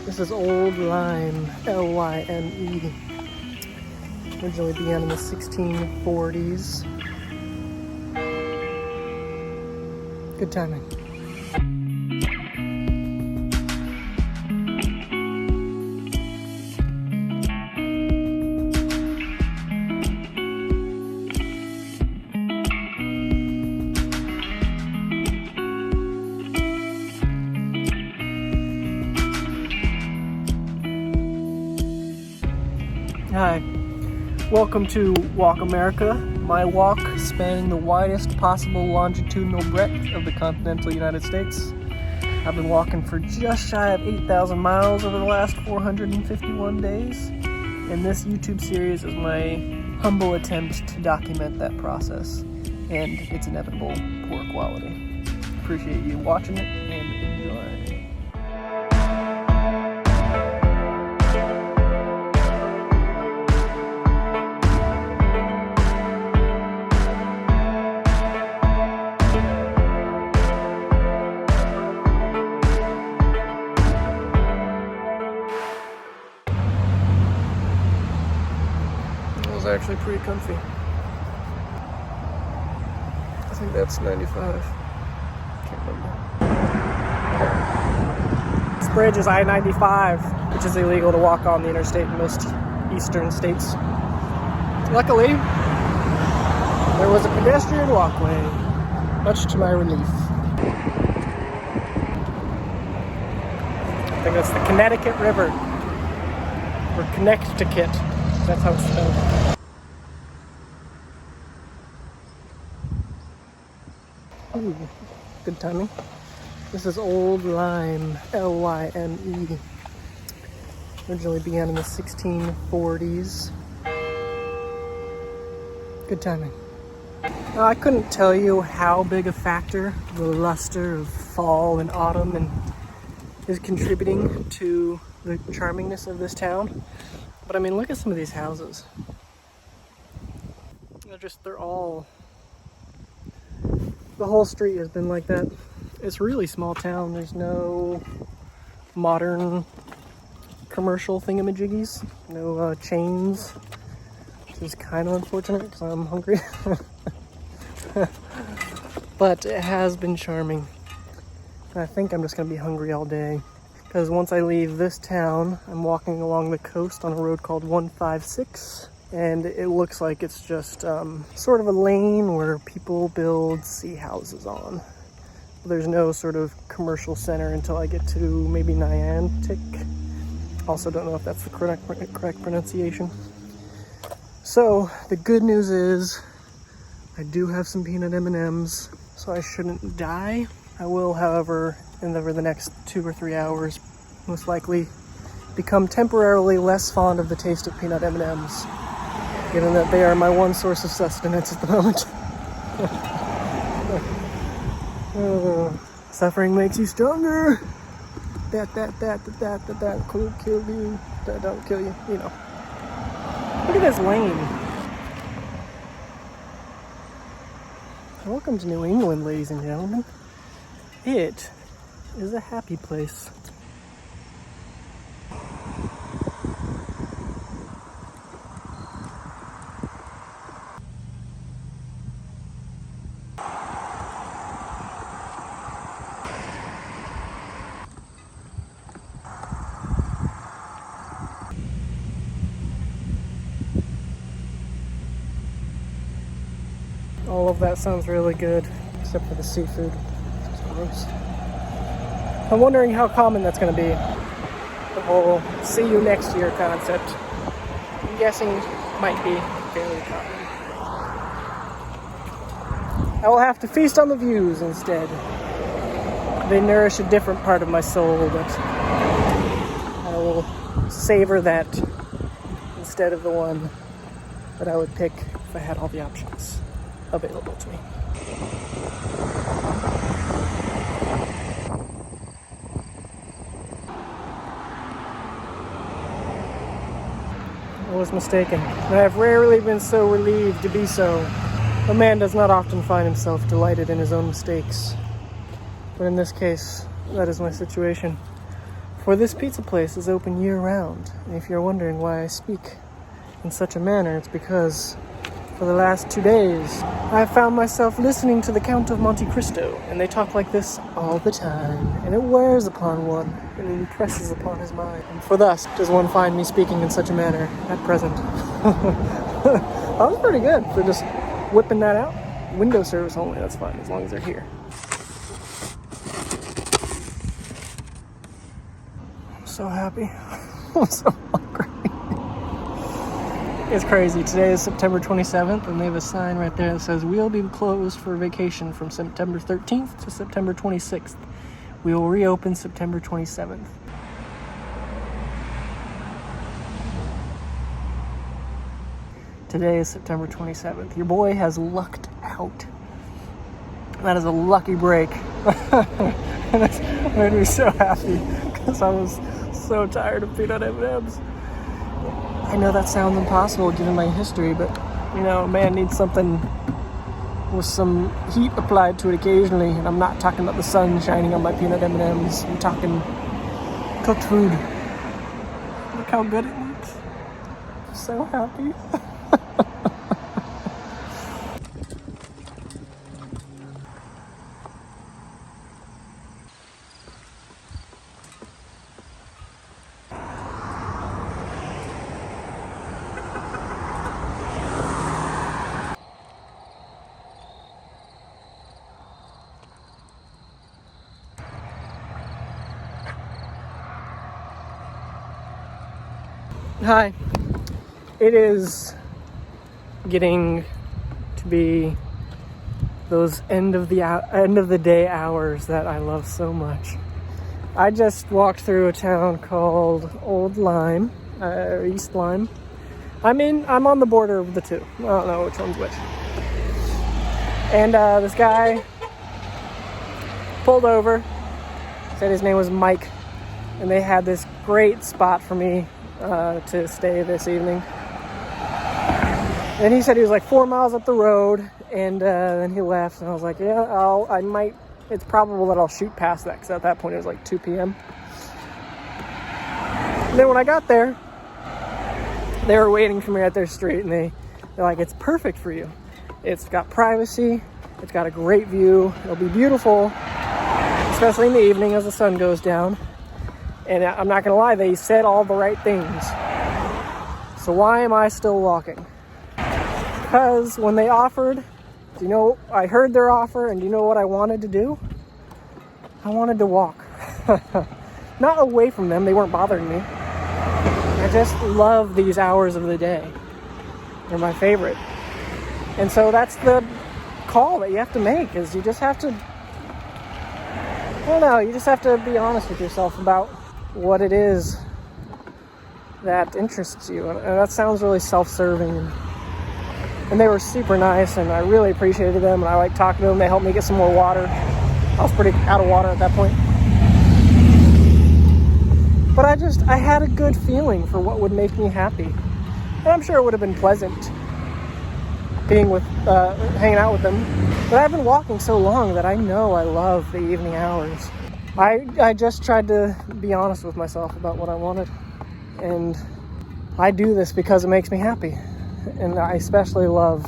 This is Old Lyme, Lyme. Originally began in the 1640s. Good timing. Hi, welcome to Walk America, my walk spanning the widest possible longitudinal breadth of the continental United States. I've been walking for just shy of 8,000 miles over the last 451 days, and this YouTube series is my humble attempt to document that process and its inevitable poor quality. Appreciate you watching it and enjoy. Actually pretty comfy. I think that's 95. Can't remember. This bridge is I-95, which is illegal to walk on the interstate in most eastern states. Luckily, there was a pedestrian walkway, much to my relief. I think that's the Connecticut River, or Connecticut. That's how it's spelled. Ooh, good timing. This is Old Lyme, Lyme. Originally began in the 1640s. Good timing. Now, I couldn't tell you how big a factor the luster of fall and autumn is contributing to the charmingness of this town. But I mean, look at some of these houses. They're all, the whole street has been like that. It's a really small town. There's no modern commercial thingamajiggies, no chains, which is kind of unfortunate because I'm hungry. But it has been charming. I think I'm just gonna be hungry all day, because once I leave this town, I'm walking along the coast on a road called 156, and it looks like it's just sort of a lane where people build sea houses on. There's no sort of commercial center until I get to maybe Niantic. Also don't know if that's the correct pronunciation. So the good news is I do have some peanut M&Ms, so I shouldn't die. I will, however, over the next 2 or 3 hours, most likely become temporarily less fond of the taste of peanut M&Ms, given that they are my one source of sustenance at the moment. Suffering makes you stronger. That could kill you. That don't kill you, you know. Look at this lane. Welcome to New England, ladies and gentlemen. It is a happy place. All of that sounds really good, except for the seafood. It's gross. I'm wondering how common that's going to be. The whole see you next year concept. I'm guessing might be fairly common. I will have to feast on the views instead. They nourish a different part of my soul, but I will savor that instead of the one that I would pick if I had all the options available to me. I was mistaken, and I have rarely been so relieved to be so. A man does not often find himself delighted in his own mistakes. But in this case, that is my situation. For this pizza place is open year-round, and if you're wondering why I speak in such a manner, it's because for the last 2 days, I found myself listening to the Count of Monte Cristo, and they talk like this all the time, and it wears upon one, and it impresses upon his mind. And for thus does one find me speaking in such a manner at present. That was pretty good for just whipping that out. Window service only, that's fine, as long as they're here. I'm so happy. I'm so hungry. It's crazy. Today is September 27th, and they have a sign right there that says, "We'll be closed for vacation from September 13th to September 26th. We will reopen September 27th. Today is September 27th. Your boy has lucked out. That is a lucky break. And it's made me so happy because I was so tired of peanut M&Ms. I know that sounds impossible given my history, but, you know, a man needs something with some heat applied to it occasionally, and I'm not talking about the sun shining on my peanut M&Ms. I'm talking cooked food. Look how good it looks. I'm so happy. Hi. It is getting to be those end of the day hours that I love so much. I just walked through a town called Old Lyme, East Lyme. I'm on the border of the two. I don't know which one's which. And this guy pulled over, said his name was Mike, and they had this great spot for me to stay this evening. And he said he was like 4 miles up the road, and then he left, and I was like, yeah, it's probable that I'll shoot past that, because at that point it was like 2 p.m. And then when I got there, they were waiting for me at their street, and they're like, it's perfect for you. It's got privacy, it's got a great view, it'll be beautiful, especially in the evening as the sun goes down. And I'm not going to lie, they said all the right things. So why am I still walking? Because when they offered, I heard their offer, and do you know what I wanted to do? I wanted to walk. Not away from them, they weren't bothering me. I just love these hours of the day. They're my favorite. And so that's the call that you have to make, is you just have to, you just have to be honest with yourself about what it is that interests you. And that sounds really self-serving. And they were super nice, and I really appreciated them, and I liked talking to them. They helped me get some more water. I was pretty out of water at that point. But I had a good feeling for what would make me happy. And I'm sure it would have been pleasant being hanging out with them. But I've been walking so long that I know I love the evening hours. I just tried to be honest with myself about what I wanted. And I do this because it makes me happy. And I especially love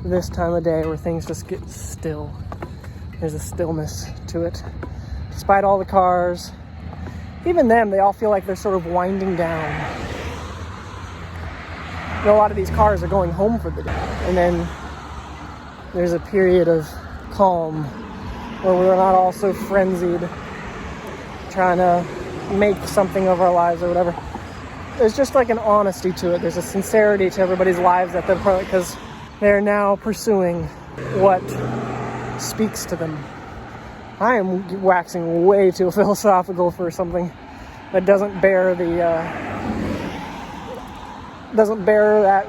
this time of day where things just get still. There's a stillness to it. Despite all the cars, even them, they all feel like they're sort of winding down. A lot of these cars are going home for the day. And then there's a period of calm where we're not all so frenzied trying to make something of our lives or whatever. There's just like an honesty to it. There's a sincerity to everybody's lives at that point, because they're now pursuing what speaks to them. I am waxing way too philosophical for something that doesn't bear that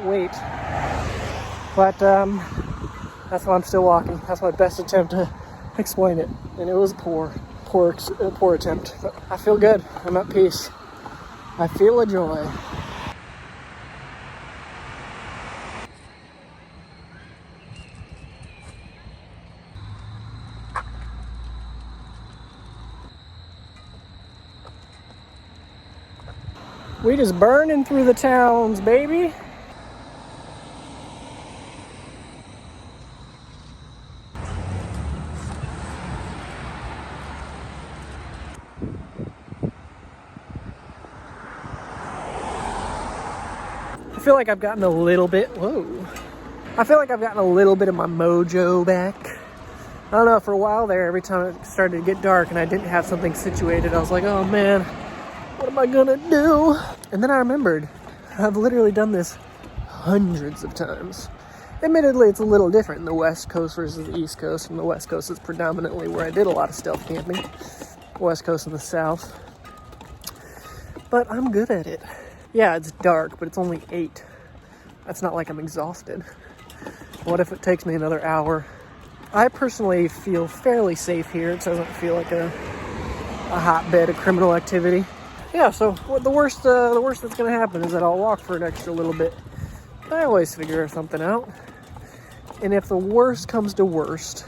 weight. But that's why I'm still walking. That's my best attempt to explain it, and it was a poor attempt. But I feel good. I'm at peace. I feel a joy. We just burning through the towns, baby. I feel like I've gotten a little bit, I feel like I've gotten a little bit of my mojo back. I don't know, for a while there, every time it started to get dark and I didn't have something situated, I was like, oh man, what am I gonna do? And then I remembered, I've literally done this hundreds of times. Admittedly, it's a little different in the West Coast versus the East Coast, and the West Coast is predominantly where I did a lot of stealth camping. West Coast and the South. But I'm good at it. Yeah, it's dark, but it's only 8. That's not like I'm exhausted. What if it takes me another hour? I personally feel fairly safe here. It doesn't feel like a hotbed of criminal activity. Yeah, so the worst that's gonna happen is that I'll walk for an extra little bit. I always figure something out. And if the worst comes to worst,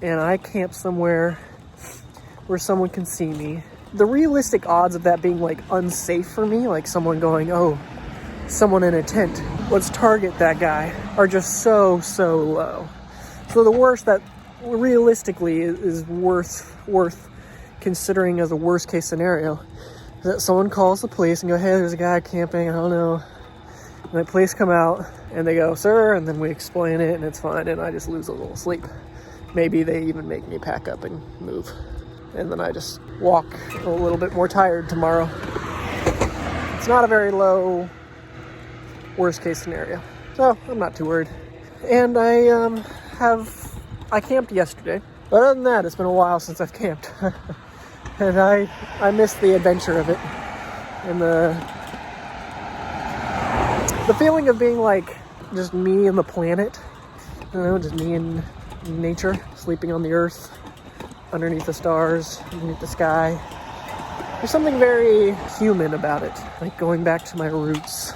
and I camp somewhere where someone can see me, the realistic odds of that being like unsafe for me, like someone going, oh, someone in a tent, let's target that guy, are just so low. So the worst that realistically is worth considering as a worst case scenario is that someone calls the police and go, hey, there's a guy camping, I don't know. And the police come out and they go, sir, and then we explain it and it's fine, and I just lose a little sleep. Maybe they even make me pack up and move. And then I just walk a little bit more tired tomorrow. It's not a very low worst case scenario. So I'm not too worried. And I camped yesterday. But other than that, it's been a while since I've camped. And I missed the adventure of it. And the feeling of being like just me and the planet. You know, just me and nature, sleeping on the earth, underneath the stars, underneath the sky. There's something very human about it, like going back to my roots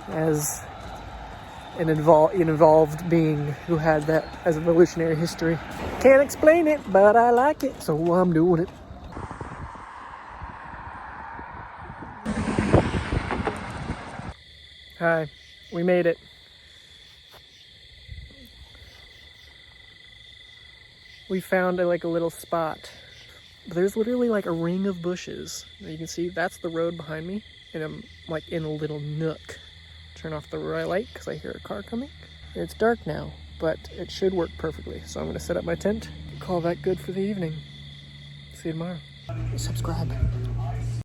as an evolved being who had that as evolutionary history. Can't explain it, but I like it, so I'm doing it. Hi, we made it. We found like a little spot. There's literally like a ring of bushes. You can see that's the road behind me, and I'm like in a little nook. Turn off the light because I hear a car coming. It's dark now, but it should work perfectly. So I'm gonna set up my tent, call that good for the evening. See you tomorrow. Subscribe.